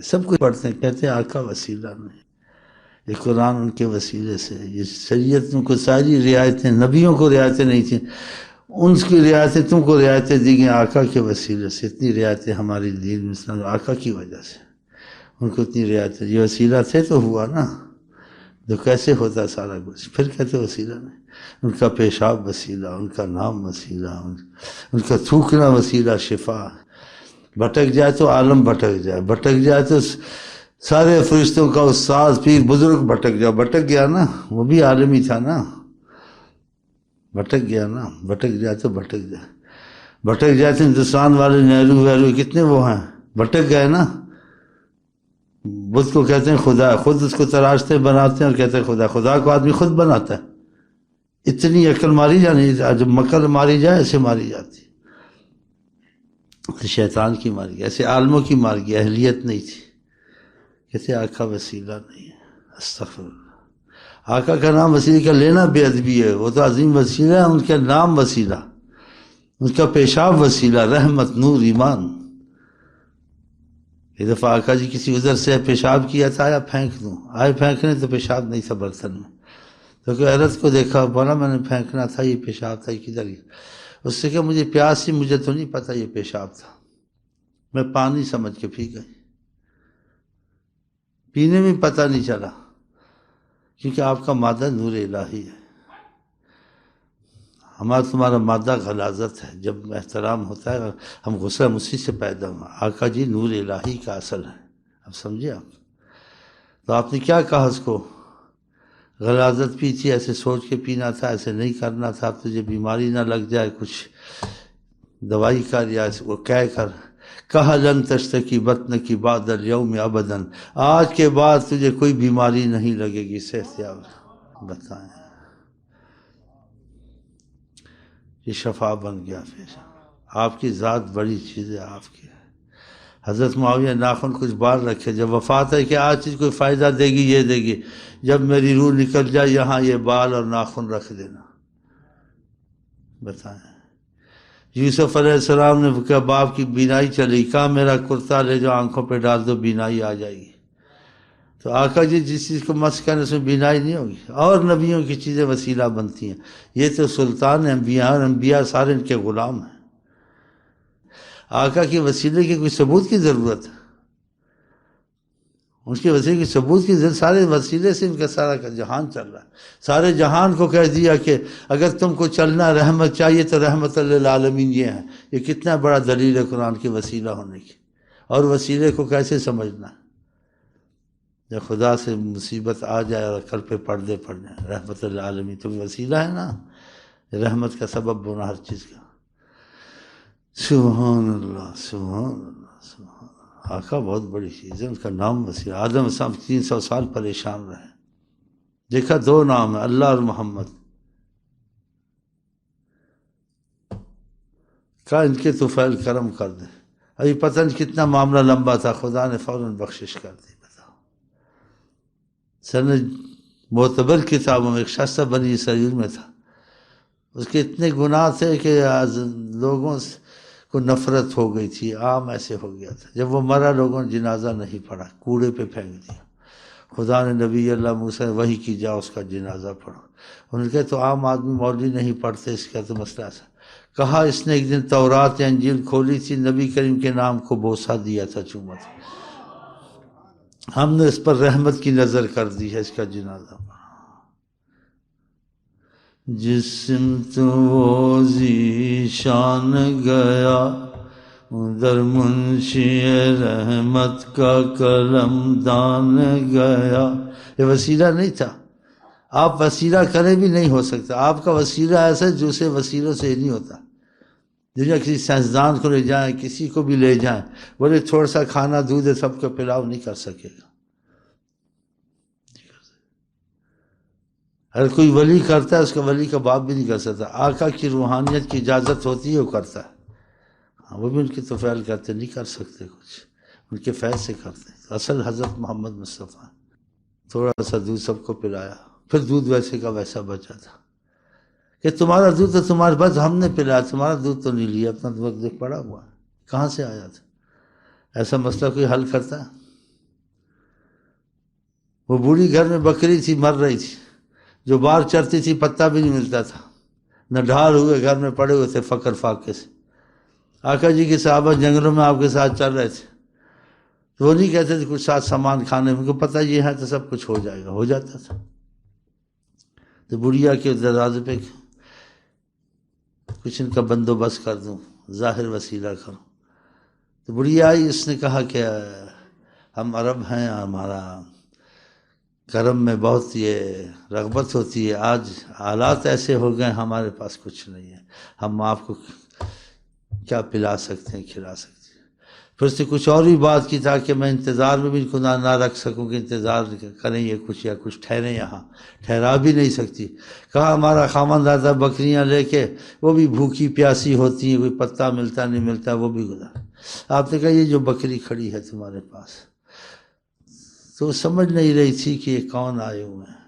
سب کچھ پڑھتے ہیں، کہتے ہیں آقا وسیلہ نہیں، یہ قرآن ان کے وسیلے سے، یہ شریعت کو ساری رعایتیں، نبیوں کو رعایتیں نہیں تھیں، ان کی رعایتیں تم کو رعایتیں دی گئیں آقا کے وسیلے سے، اتنی رعایتیں ہماری دین میں آقا کی وجہ سے، ان کو اتنی رعایتیں، یہ وسیلہ تھے تو ہوا نا، تو کیسے ہوتا سارا کچھ، پھر کہتے وسیلہ نہیں، ان کا پیشاب وسیلہ، ان کا نام وسیلہ، ان کا تھوکنا وسیلہ، شفا، بھٹک جائے تو عالم بھٹک جائے، بھٹک جائے تو سارے فرشتوں کا استاد پیر بزرگ بھٹک جائے، بھٹک گیا نا، وہ بھی عالم ہی تھا نا، بھٹک گیا نا، بھٹک جائے تو بھٹک جائے، بھٹک جائے تو ہندوستان والے نہرو وہرو کتنے وہ ہیں، بھٹک گئے نا، بدھ کو کہتے ہیں خدا، خود اس کو تراشتے بناتے ہیں اور کہتے ہیں خدا، خدا کو آدمی خود بناتا ہے، اتنی عقل ماری جانی، جب مکر ماری جائے ایسے ماری جاتی، شیطان کی مار گیا، ایسے عالموں کی مار گیا، اہلیت نہیں تھی، کہتے آقا وسیلہ نہیں ہے، استغفر اللہ، آقا کا نام وسیلہ کا لینا بے ادبی ہے، وہ تو عظیم وسیلہ ہے، ان کا نام وسیلہ، ان کا پیشاب وسیلہ، رحمت، نور، ایمان۔ ایک دفعہ آقا جی کسی عذر سے پیشاب کیا تھا، آیا پھینک دوں، آئے پھینکنے تو پیشاب نہیں تھا برتن میں، تو کہ حضرت کو دیکھا، بولا میں نے پھینکنا تھا، یہ پیشاب تھا، یہ کدھر گیا؟ اس سے کہ مجھے پیاس تھی، مجھے تو نہیں پتا یہ پیشاب تھا، میں پانی سمجھ کے پی گئی، پینے میں پتہ نہیں چلا، کیونکہ آپ کا مادہ نور الہی ہے، ہمارا تمہارا مادہ غلاظت ہے، جب احترام ہوتا ہے ہم غصہ اسی سے پیدا ہوا، آقا جی نور الہی کا اصل ہے، اب سمجھے آپ؟ تو آپ نے کیا کہا اس کو؟ غلاظت پی تھی، ایسے سوچ کے پینا تھا، ایسے نہیں کرنا تھا، تجھے بیماری نہ لگ جائے، کچھ دوائی کر یا وہ کہہ کر، کہا لن تشتکی بطن کی بعد اليوم ابدا، آج کے بعد تجھے کوئی بیماری نہیں لگے گی، صحت یاب۔ بتائیں، یہ شفا بن گیا، پھر آپ کی ذات بڑی چیز ہے آپ کی۔ حضرت معاویہ ناخن کچھ بال رکھے، جب وفات ہے کہ آج چیز کوئی فائدہ دے گی، یہ دے گی، جب میری روح نکل جائے یہاں یہ بال اور ناخن رکھ دینا۔ بتائیں، یوسف علیہ السلام نے کہا باپ کی بینائی چلی، کہا میرا کرتا لے جو آنکھوں پہ ڈال دو، بینائی آ جائے گی۔ تو آقا جی جس چیز کو مس کرنے سے بینائی نہیں ہوگی، اور نبیوں کی چیزیں وسیلہ بنتی ہیں، یہ تو سلطان انبیاء، اور انبیاء سارے ان کے غلام ہیں، آقا کے وسیلے کی کوئی ثبوت کی ضرورت ہے؟ ان کے وسیلے کی ثبوت کی ضرورت، سارے وسیلے سے ان کا سارا کا جہان چل رہا ہے، سارے جہان کو کہہ دیا کہ اگر تم کو چلنا رحمت چاہیے تو رحمت للعالمین یہ ہے، یہ کتنا بڑا دلیل ہے قرآن کے وسیلہ ہونے کی۔ اور وسیلے کو کیسے سمجھنا ہے؟ جب خدا سے مصیبت آ جائے اور عقل پہ پردے پڑ جائیں، رحمت للعالمین تم وسیلہ ہے نا، رحمت کا سبب ہونا ہر چیز کا۔ سبحان اللہ، سبحان اللہ، سبحان اللہ، آقا بہت بڑی چیز ہے، ان کا نام وسیلہ۔ آدم صاحب 300 سال پریشان رہے، دیکھا دو نام ہے، اللہ اور محمد، کہا ان کے طفیل کرم کر دے، ابھی پتہ نہیں کتنا معاملہ لمبا تھا، خدا نے فوراً بخشش کر دی۔ بتاؤ، سند معتبر کتابوں میں ایک شخص بنی اسرائیل میں تھا، اس کے اتنے گناہ تھے کہ لوگوں کو نفرت ہو گئی تھی، عام ایسے ہو گیا تھا، جب وہ مرا لوگوں نے جنازہ نہیں پڑھا، کوڑے پہ پھینک دیا، خدا نے نبی اللہ موسیٰ وحی کی جا اس کا جنازہ پڑھو، انہوں نے کہا تو عام آدمی مولوی نہیں پڑھتے، اس کا تو مسئلہ ایسا، کہا اس نے ایک دن تورات یا انجیل کھولی تھی، نبی کریم کے نام کو بوسہ دیا تھا، چوما تھا، ہم نے اس پر رحمت کی نظر کر دی ہے، اس کا جنازہ پڑھا۔ جسم تو وہ ذیشان گیا، ادھر منشی رحمت کا قلم دان گیا، یہ وسیلہ نہیں تھا، آپ وسیلہ کریں بھی نہیں ہو سکتا، آپ کا وسیلہ ایسا ہے جو سے وسیلوں سے ہی نہیں ہوتا۔ دنیا کسی سائنسدان کو لے جائیں، کسی کو بھی لے جائیں، بولے تھوڑا سا کھانا دودھ ہے سب کو پلاؤ، نہیں کر سکے گا۔ اگر کوئی ولی کرتا ہے اس کا ولی کا باپ بھی نہیں کر سکتا، آقا کی روحانیت کی اجازت ہوتی ہے وہ کرتا ہے، ہاں وہ بھی ان کے طفیل کرتے، نہیں کر سکتے کچھ، ان کے فیض سے کرتے، اصل حضرت محمد مصطفیٰ، تھوڑا سا دودھ سب کو پلایا، پھر دودھ ویسے کا ویسا بچا تھا، کہ تمہارا دودھ تو تمہارے بس ہم نے پلایا، تمہارا دودھ تو نہیں لیا، اپنا وقت پڑا ہوا ہے، کہاں سے آیا تھا؟ ایسا مسئلہ کوئی حل کرتا ہے؟ وہ بوڑھی گھر میں بکری تھی، مر رہی تھی، جو باہر چرتی تھی پتہ بھی نہیں ملتا تھا، نہ ڈھال ہوئے گھر میں پڑے ہوئے تھے فقر فاقے سے۔ آقا جی کے صحابہ جنگلوں میں آپ کے ساتھ چل رہے تھے، تو وہ نہیں کہتے تھے کچھ ساتھ سامان کھانے میں، ان کو پتہ یہ ہے تو سب کچھ ہو جائے گا، ہو جاتا تھا۔ تو بڑھیا کے دروازے پہ کچھ ان کا بندوبست کر دوں، ظاہر وسیلہ کروں۔ تو بڑھیا آئی، اس نے کہا کہ ہم عرب ہیں، ہمارا کرم میں بہت یہ رغبت ہوتی ہے، آج حالات ایسے ہو گئے ہمارے پاس کچھ نہیں ہے، ہم آپ کو کیا پلا سکتے ہیں، کھلا سکتے ہیں۔ پھر سے کچھ اور بھی بات کی تاکہ میں انتظار میں بھی خدا نہ رکھ سکوں کہ انتظار کریں یہ کچھ یا کچھ ٹھہریں، یہاں ٹھہرا بھی نہیں سکتی۔ کہا ہمارا خاوند آتا بکریاں لے کے، وہ بھی بھوکی پیاسی ہوتی ہیں، کوئی پتہ ملتا نہیں ملتا، وہ بھی گزار۔ آپ نے کہا یہ جو بکری کھڑی ہے تمہارے پاس، تو سمجھ نہیں رہی تھی کہ یہ کون آئے ہوئے ہیں،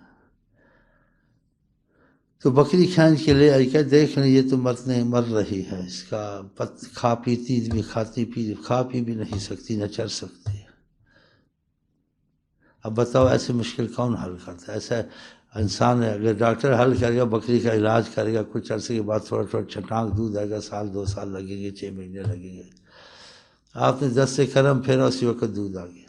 تو بکری کھینچ کے لے آئی، کہ دیکھ لیں یہ تو مر رہی ہے، اس کا کھا پیتی بھی، کھا پی بھی نہیں سکتی، نہ چر سکتی۔ اب بتاؤ ایسے مشکل کون حل کرتا ہے؟ ایسا انسان ہے، اگر ڈاکٹر حل کرے گا، بکری کا علاج کرے گا، کچھ عرصے کے بعد تھوڑا تھوڑا چھٹانک دودھ آئے گا، سال 2 سال لگیں گے، 6 مہینے لگیں گے۔ آپ نے 10 سے کرم پھیرا، اسی وقت دودھ آ گیا،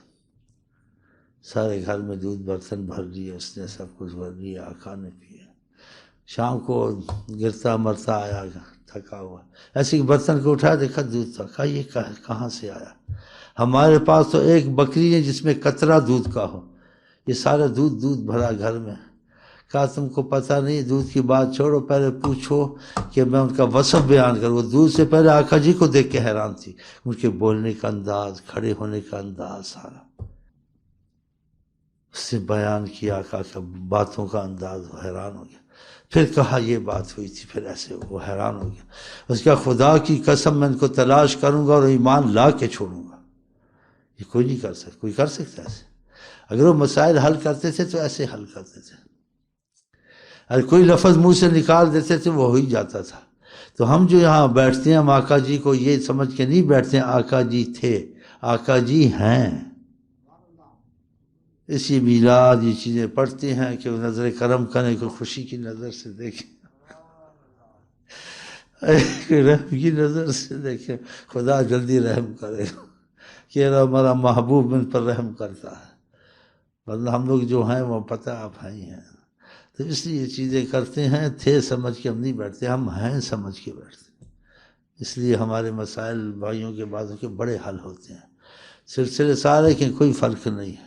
سارے گھر میں دودھ برتن بھر لیے، اس نے سب کچھ بھر لیا، آقا نے پیا۔ شام کو گرتا مرتا آیا تھکا ہوا، ایسے برتن کو اٹھایا، دیکھا دودھ تھا، کہا یہ کہاں سے آیا؟ ہمارے پاس تو ایک بکری ہے جس میں قطرہ دودھ کا ہو، یہ سارا دودھ بھرا گھر میں۔ کہا تم کو پتہ نہیں، دودھ کی بات چھوڑو، پہلے پوچھو کہ میں ان کا وصف بیان کروں۔ وہ دودھ سے پہلے آقا جی کو دیکھ کے حیران تھی، ان کے بولنے کا انداز، کھڑے ہونے کا انداز، سارا اس نے بیان کیا، آقا کا باتوں کا انداز، وہ حیران ہو گیا۔ پھر کہا یہ بات ہوئی تھی، پھر ایسے وہ حیران ہو گیا۔ اس کا خدا کی قسم میں ان کو تلاش کروں گا اور ایمان لا کے چھوڑوں گا، یہ کوئی نہیں کر سکتا، کوئی کر سکتا ایسے؟ اگر وہ مسائل حل کرتے تھے تو ایسے حل کرتے تھے، اگر کوئی لفظ منہ سے نکال دیتے تھے وہ ہو ہی جاتا تھا۔ تو ہم جو یہاں بیٹھتے ہیں، ہم آقا جی کو یہ سمجھ کے نہیں بیٹھتے ہیں آقا جی تھے، آقا جی ہیں۔ اسی میلاد یہ چیزیں پڑھتے ہیں کہ وہ نظر کرم کریں، کوئی خوشی کی نظر سے دیکھیں، کوئی رحم کی نظر سے دیکھیں، خدا جلدی رحم کرے کہ ہمارا محبوب ان پر رحم کرتا ہے، ورنہ ہم لوگ جو ہیں وہ پتہ آپ ہیں ہی ہیں۔ تو اس لیے یہ چیزیں کرتے ہیں، تھے سمجھ کے ہم نہیں بیٹھتے، ہم ہیں سمجھ کے بیٹھتے ہیں۔ اس لیے ہمارے مسائل بھائیوں کے بعضوں کے بڑے حل ہوتے ہیں، سلسلے سارے کے کوئی فرق نہیں ہے،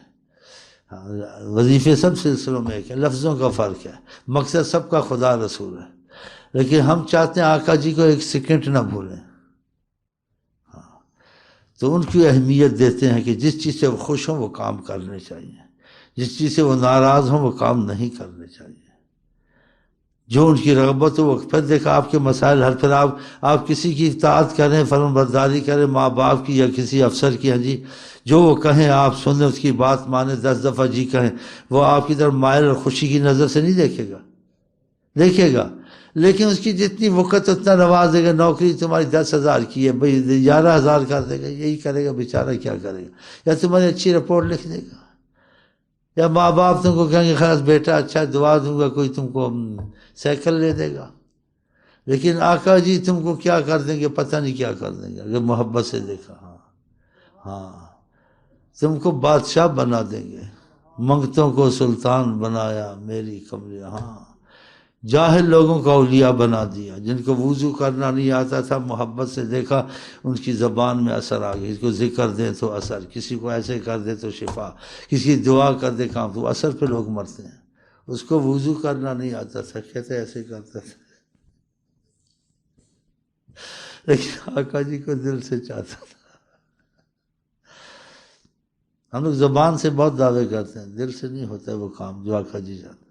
وظیفے سب سلسلوں میں ایک ہے، لفظوں کا فرق ہے، مقصد سب کا خدا رسول ہے، لیکن ہم چاہتے ہیں آقا جی کو ایک سیکنڈ نہ بھولیں۔ تو ان کی اہمیت دیتے ہیں کہ جس چیز سے وہ خوش ہوں وہ کام کرنے چاہیے، جس چیز سے وہ ناراض ہوں وہ کام نہیں کرنے چاہیے، جو ان کی رغبت ہو وہ۔ پھر دیکھا آپ کے مسائل حل، پھر آپ کسی کی اطاعت کریں، فرمان برداری کریں، ماں باپ کی یا کسی افسر کی، ہاں جی جو وہ کہیں آپ سنیں، اس کی بات مانیں، 10 دفعہ جی کہیں، وہ آپ کی طرف مائل اور خوشی کی نظر سے نہیں دیکھے گا، لیکن اس کی جتنی وقت اتنا نواز دے گا۔ نوکری تمہاری 10,000 کی ہے بھائی، 11,000 کر دے گا، یہی کرے گا بیچارہ، کیا کرے گا؟ یا تمہاری اچھی رپورٹ لکھ دے گا، یا ماں باپ تم کو کہیں گے خلاص بیٹا اچھا دعا دوں گا، کوئی تم کو سائیکل لے دے گا۔ لیکن آقا جی تم کو کیا کر دیں گے، پتہ نہیں کیا کر دیں گے، اگر محبت سے دیکھا، ہاں تم کو بادشاہ بنا دیں گے، منگتوں کو سلطان بنایا میری کملی، ہاں جاہل لوگوں کا اولیاء بنا دیا، جن کو وضو کرنا نہیں آتا تھا، محبت سے دیکھا ان کی زبان میں اثر آ گیا، اس کو ذکر دیں تو اثر، کسی کو ایسے کر دے تو شفا، کسی دعا کر دے کام، تو اثر پہ لوگ مرتے ہیں۔ اس کو وضو کرنا نہیں آتا تھا، کہتے ایسے کرتا تھا، لیکن آقا جی کو دل سے چاہتا تھا۔ ہم لوگ زبان سے بہت دعوے کرتے ہیں، دل سے نہیں ہوتا وہ کام جو آقا جی جانتے۔